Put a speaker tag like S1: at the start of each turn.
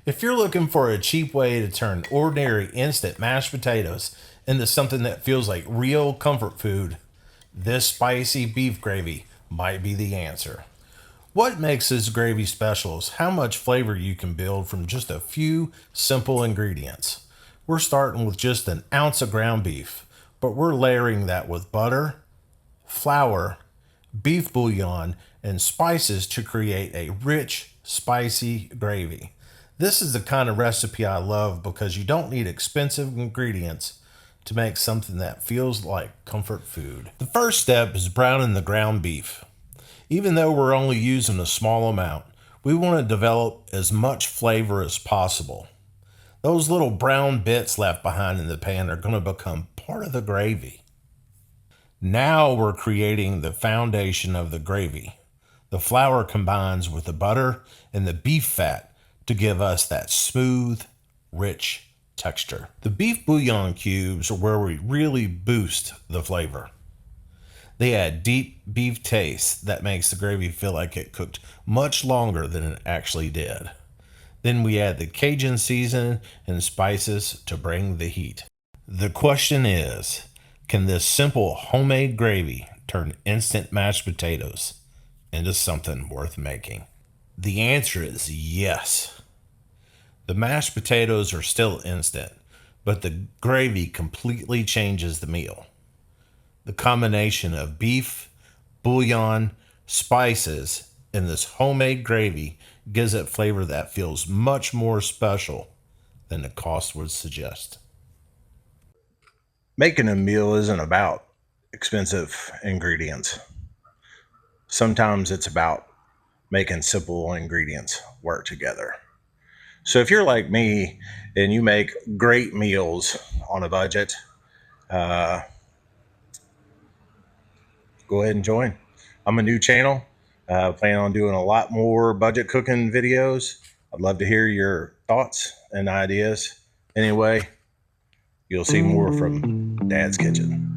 S1: If you're looking for a cheap way to turn ordinary instant mashed potatoes into something that feels like real comfort food, this spicy beef gravy might be the answer. What makes this gravy special is how much flavor you can build from just a few simple ingredients. We're starting with just an ounce of ground beef, but we're layering that with butter, flour, beef bouillon, and spices to create a rich, spicy gravy. This is the kind of recipe I love because you don't need expensive ingredients to make something that feels like comfort food. The first step is browning the ground beef. Even though we're only using a small amount, we want to develop as much flavor as possible. Those little brown bits left behind in the pan are going to become part of the gravy. Now we're creating the foundation of the gravy. The flour combines with the butter and the beef fat to give us that smooth, rich texture. The beef bouillon cubes are where we really boost the flavor. They add deep beef taste that makes the gravy feel like it cooked much longer than it actually did. Then we add the Cajun seasoning and spices to bring the heat. The question is, can this simple homemade gravy turn instant mashed potatoes into something worth making? The answer is yes. The mashed potatoes are still instant, but the gravy completely changes the meal. The combination of beef, bouillon, spices, and this homemade gravy gives it flavor that feels much more special than the cost would suggest. Making a meal isn't about expensive ingredients. Sometimes it's about making simple ingredients work together. So if you're like me and you make great meals on a budget, uh, go ahead and join. I'm a new channel. Plan on doing a lot more budget cooking videos. I'd love to hear your thoughts and ideas. Anyway, you'll see more from Dad's Kitchen.